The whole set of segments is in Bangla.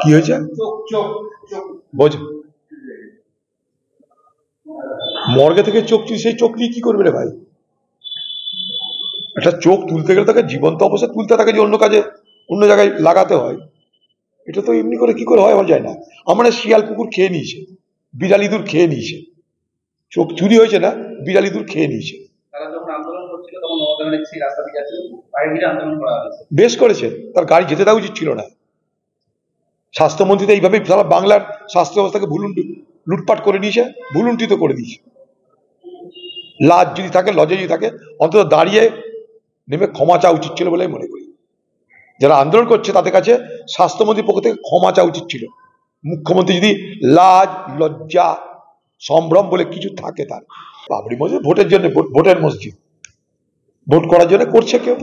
কি হয়েছে বোঝ মর্গে থেকে চোখ চুরি, সেই চোখ নিয়ে কি করবে রে ভাই? একটা চোখ তুলতে গেলে তাকে জীবন্ত অবস্থায় তুলতে, তাকে যে অন্য কাজে অন্য জায়গায় লাগাতে হয়, এটা তো এমনি করে কি করে হয় আমার যায় না। আমার শিয়াল কুকুর খেয়ে নিয়েছে, বিড়াল ইঁদুর খেয়ে নিয়েছে, চোখ চুরি হয়েছে না, বিড়াল ইঁদুর খেয়ে নিয়েছে। বেশ করেছে, তার গাড়ি যেতে দেওয়া উচিত ছিল না। স্বাস্থ্যমন্ত্রী তো এইভাবেই সারা বাংলার স্বাস্থ্য ব্যবস্থাকে লুটপাট করে নিয়েছে, ভুলুণ্ঠিত করে দিয়েছে। লাজ যদি থাকে, লজ্জা যদি থাকে, অন্তত দাঁড়িয়ে নেমে ক্ষমা চাওয়া উচিত ছিল বলে মনে করি। যারা আন্দোলন করছে তাদের কাছে স্বাস্থ্যমন্ত্রীর পক্ষ থেকে ক্ষমা চাওয়া উচিত ছিল। মুখ্যমন্ত্রী যদি লাজ লজ্জা সম্ভ্রম বলে কিছু থাকে তার। বাবরি মসজিদ ভোটের জন্য, ভোটের মসজিদ, ভোট করার জন্য করছে কেউ।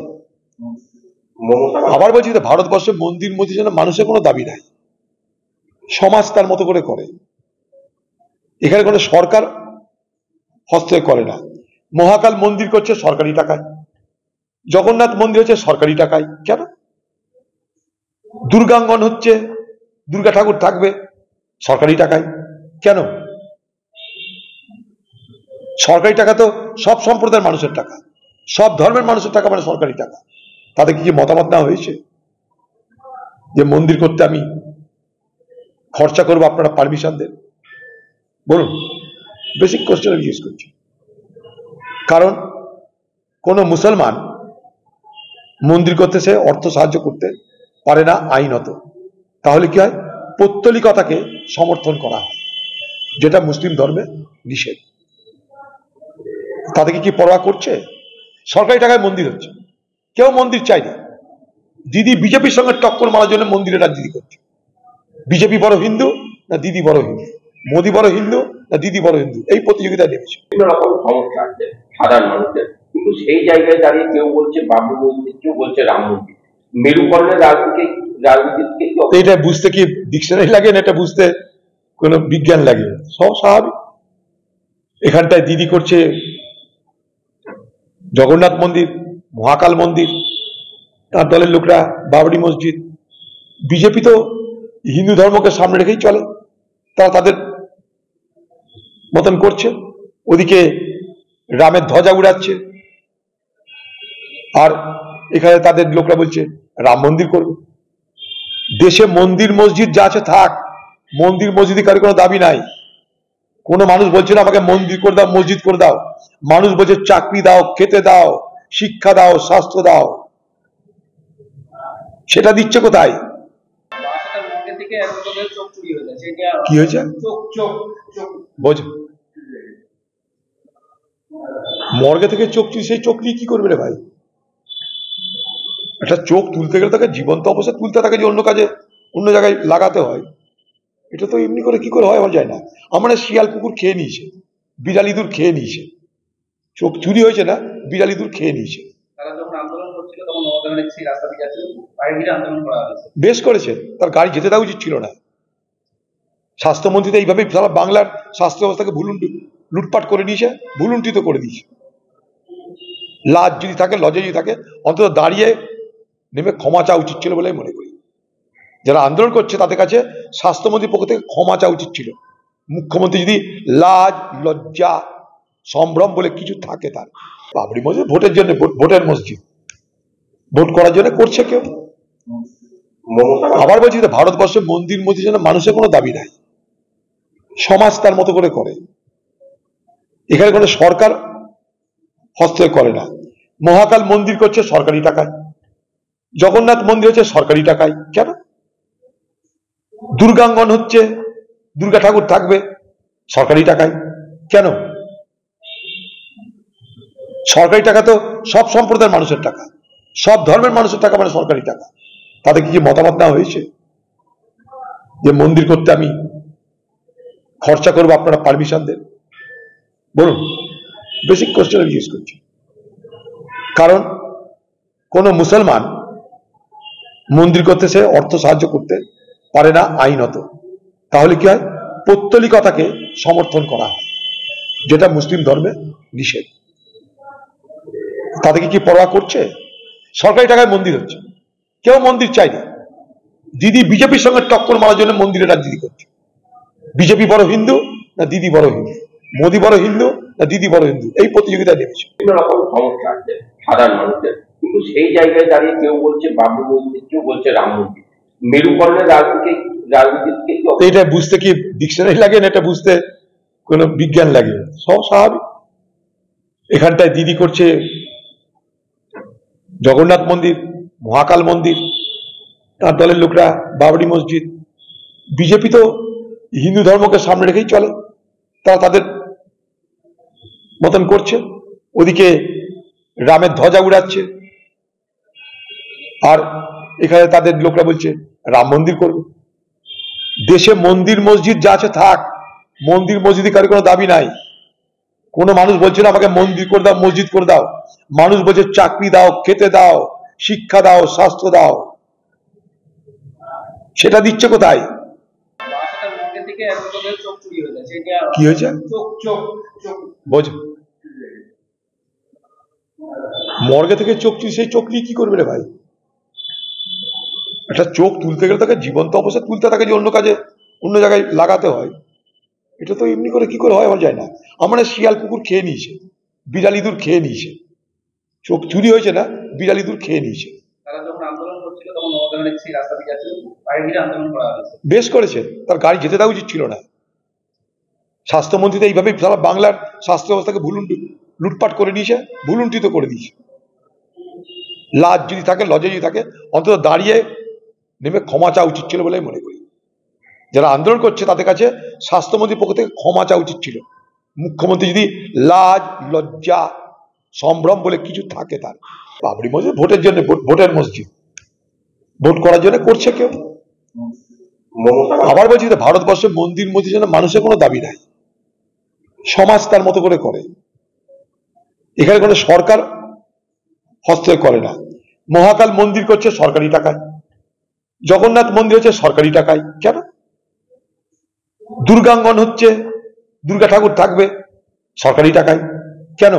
আবার বলছি, ভারতবর্ষে মন্দির মসজিদ যেন মানুষের কোনো দাবি নাই, সমাজ তার মতো করে করে। এখানে কোনো সরকার হস্তক্ষেপ করে না। মহাকাল মন্দির করছে সরকারি টাকায়, জগন্নাথ মন্দির হচ্ছে সরকারি টাকায়। কেন? দুর্গাঙ্গন হচ্ছে, দুর্গা ঠাকুর থাকবে সরকারি টাকায়। কেন? সরকারি টাকা তো সব সম্প্রদায়ের মানুষের টাকা, সব ধর্মের মানুষের টাকা, মানে সরকারি টাকা। তাদের কি মতামত নেওয়া হয়েছে যে মন্দির করতে আমি খরচা করবো, আপনারা পারমিশন দেন? বলুন, বেসিক কোশ্চেন জিজ্ঞেস করছি। কারণ কোন মুসলমান মন্দির করতে সে অর্থ সাহায্য করতে পারে না আইনত। তাহলে কি হয়? পৌত্তলিকতাকে সমর্থন করা হয়, যেটা মুসলিম ধর্মে নিষেধ। তাদেরকে কি পরোয়া করছে? সরকারি টাকায় মন্দির হচ্ছে, কেউ মন্দির চাই না। দিদি বিজেপির সঙ্গে টক্কর মারার জন্য মন্দিরে রাজনীতি করছে। বিজেপি বড় হিন্দু না দিদি বড় হিন্দু, মোদী বড় হিন্দু না দিদি বড় হিন্দু, এই প্রতিযোগিতায় নেমেছে। বিভিন্ন রকম সমস্যা আছে সাধারণ মানুষের, কিন্তু সেই জায়গায় দাঁড়িয়ে কেউ বলছে বাবরি মসজিদ, কেউ বলছে রাম মন্দির। মেরুকরণের রাজনীতিকে এটা বুঝতে কি ডিকশনারি লাগে না? এটা বুঝতে কোন বিজ্ঞান লাগে? সব স্বাভাবিক। এখানটায় দিদি করছে জগন্নাথ মন্দির, মহাকাল মন্দির, তার দলের লোকরা বাবরি মসজিদ। বিজেপি তো হিন্দু ধর্মকে সামনে রেখেই চলে, তারা তাদের মতন করছে। ওদিকে রামের ধ্বজা উড়াচ্ছে, আর এখানে তাদের লোকরা বলছে রাম মন্দির করবে। দেশে মন্দির মসজিদ যা আছে থাক, মন্দির মসজিদে কারো কোনো দাবি নাই। কোনো মানুষ বলছে না আমাকে মন্দির করে দাও, মসজিদ করে দাও। মানুষ বলছে চাকরি দাও, খেতে দাও, শিক্ষা দাও, স্বাস্থ্য দাও। সেটা দিচ্ছে কোথায়? কি হয়েছে বোঝ মর্গে থেকে চোখ চুরি, সেই চোখ নিয়ে কি করবে রে ভাই? একটা চোখ তুলতে গেলে তাকে জীবন্ত অবস্থায় তুলতে, তাকে যে অন্য কাজে অন্য জায়গায় লাগাতে হয়, এটা তো এমনি করে কি করে হয় আমার যায় না। আমার শিয়াল কুকুর খেয়ে নিয়েছে, বিড়াল ইঁদুর খেয়ে নিয়েছে, চোখ চুরি হয়েছে না, বিড়াল ইঁদুর খেয়ে নিয়েছে। বেশ করেছে, তার গাড়ি যেতে দেওয়া উচিত ছিল না। স্বাস্থ্যমন্ত্রী তো এইভাবেই সারা বাংলার স্বাস্থ্য ব্যবস্থাকে লুটপাট করে নিয়েছে, ভুলুণ্ঠিত করে দিয়েছে। লাজ যদি থাকে, লজ্জা যদি থাকে, অন্তত দাঁড়িয়ে নেমে ক্ষমা চাওয়া উচিত ছিল বলে মনে করি। যারা আন্দোলন করছে তাদের কাছে স্বাস্থ্যমন্ত্রীর পক্ষ থেকে ক্ষমা চাওয়া উচিত ছিল। মুখ্যমন্ত্রী যদি লাজ লজ্জা সম্ভ্রম বলে কিছু থাকে তার। বাবরি মসজিদ ভোটের জন্য, ভোটের মসজিদ, ভোট করার জন্য করছে কেউ। আবার বলছি, ভারতবর্ষে মন্দির মসজিদ যেন মানুষের কোনো দাবি নাই, সমাজ তার মতো করে করে। এখানে কোনো সরকার হস্তক্ষেপ করে না। মহাকাল মন্দির করছে সরকারি টাকায়, জগন্নাথ মন্দির হচ্ছে সরকারি টাকায়। কেন? দুর্গাঙ্গন হচ্ছে, দুর্গা ঠাকুর থাকবে সরকারি টাকায়। কেন? সরকারি টাকা তো সব সম্প্রদায়ের মানুষের টাকা, সব ধর্মের মানুষের টাকা, মানে সরকারি টাকা। তাদের কি মতামত নেওয়া হয়েছে যে মন্দির করতে আমি খরচা করবো, আপনারা পারমিশন দেন? বলুন, বেসিক কোশ্চেন জিজ্ঞেস করছি। কারণ কোন মুসলমান মন্দির করতে সে অর্থ সাহায্য করতে পারে না আইনত। তাহলে কি হয়? পৌত্তলিকতাকে সমর্থন করা হয়, যেটা মুসলিম ধর্মে নিষেধ। তাদেরকে কি পরোয়া করছে? সরকারি টাকায় মন্দির হচ্ছে, কেউ মন্দির চাই না। দিদি বিজেপির সঙ্গে টক্কর মারার জন্য মন্দিরে রাজনীতি করছে। বিজেপি বড় হিন্দু না দিদি বড় হিন্দু, মোদী বড় হিন্দু না দিদি বড় হিন্দু, এই প্রতিযোগিতায় নেমেছে। বিভিন্ন রকম সমস্যা আছে সাধারণ মানুষের, কিন্তু সেই জায়গায় দাঁড়িয়ে কেউ বলছে বাবরি মসজিদ, কেউ বলছে রাম মন্দির। মেরুকরণের রাজনীতিকে এটা বুঝতে কি ডিকশনারি লাগে না, এটা বুঝতে কোনো বিজ্ঞান লাগে? সব স্বাভাবিক। এখানটায় দিদি করছে জগন্নাথ মন্দির, মহাকাল মন্দির, তার দলের লোকরা বাবরি মসজিদ। বিজেপি তো হিন্দু ধর্মকে সামনে রেখেই চলে, তারা তাদের মতন করছে। ওদিকে রামের ধ্বজা উড়াচ্ছে, আর এখানে তাদের লোকরা বলছে রাম মন্দির করবে। দেশে মন্দির মসজিদ যা আছে থাক, মন্দির মসজিদে কারো কোনো দাবি নাই। কোনো মানুষ বলছে না আমাকে মন্দির করে দাও, মসজিদ করে দাও। মানুষ বলছে চাকরি দাও, খেতে দাও, শিক্ষা দাও, স্বাস্থ্য দাও। সেটা দিচ্ছে কোথায়? কি হয়েছে বোঝ? মর্গে থেকে চোখ চুরি, সেই চোখ নিয়ে কি করবে রে ভাই? একটা চোখ তুলতে গেলে তাকে জীবন্ত অবস্থায় তুলতে, তাকে যে অন্য কাজে অন্য জায়গায় লাগাতে হয়, এটা তো এমনি করে কি করে হয় আমার যায় না। আমরা শিয়াল কুকুর খেয়ে নিয়েছে, বিড়াল ইঁদুর খেয়ে নিয়েছে, চোখ চুরি হয়েছে না, বিড়াল ইঁদুর খেয়ে নিয়েছে। বেশ করেছে, তার গাড়ি যেতে দেওয়া উচিত ছিল না। স্বাস্থ্যমন্ত্রী তো এইভাবেই সারা বাংলার স্বাস্থ্য ব্যবস্থাকে লুটপাট করে নিয়েছে, ভুলুণ্ঠিত করে দিয়েছে। লাজ যদি থাকে, লজ্জা যদি থাকে, অন্তত দাঁড়িয়ে নেমে ক্ষমা চাওয়া উচিত ছিল বলে আমি মনে করি। যারা আন্দোলন করছে তাদের কাছে স্বাস্থ্যমন্ত্রীর পক্ষ থেকে ক্ষমা চাওয়া উচিত ছিল। মুখ্যমন্ত্রী যদি লাজ লজ্জা সম্ভ্রম বলে কিছু থাকে তার। বাবরি মসজিদ ভোটের জন্য, ভোটের মসজিদ, ভোট করার জন্য করছে কেউ। আবার বলছি ভারতবর্ষে মন্দির মসজিদের জন্য মানুষের কোনো দাবি নাই, সমাজ তার মতো করে করে। এখানে কোনো সরকার হস্তক্ষেপ করে না। মহাকাল মন্দির করছে সরকারি টাকায়, জগন্নাথ মন্দির হচ্ছে সরকারি টাকায়। কেন? দুর্গাঙ্গন হচ্ছে, দুর্গা ঠাকুর থাকবে সরকারি টাকায়। কেন?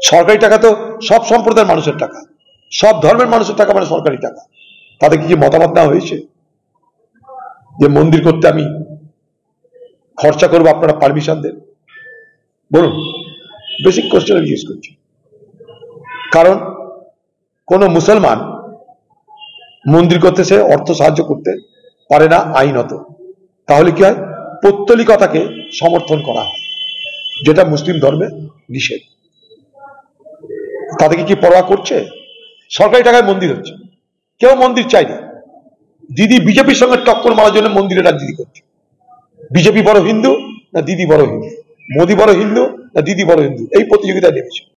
সরকারি টাকা তো সব সম্প্রদায়ের মানুষের টাকা, সব ধর্মের মানুষের টাকা, মানে সরকারি টাকা। তাদের কি মতামত নেওয়া হয়েছে যে মন্দির করতে আমি খরচা করবো, আপনারা পারমিশন দেন? বলুন, বেসিক কোশ্চেন জিজ্ঞেস করছি। কারণ কোন মুসলমান মন্দির করতে সে অর্থ সাহায্য করতে পারে না আইনত। তাহলে কি হয়? পৌত্তলিকতাকে সমর্থন করা হয়, যেটা মুসলিম ধর্মে নিষেধ। তাদেরকে কি পরোয়া করছে? সরকারি টাকায় মন্দির হচ্ছে, কেউ মন্দির চাই না। দিদি বিজেপির সঙ্গে টক্কর মারার জন্য মন্দিরে রাজনীতি করছে। বিজেপি বড় হিন্দু না দিদি বড় হিন্দু, মোদী বড় হিন্দু না দিদি বড় হিন্দু, এই প্রতিযোগিতায় নেমেছে।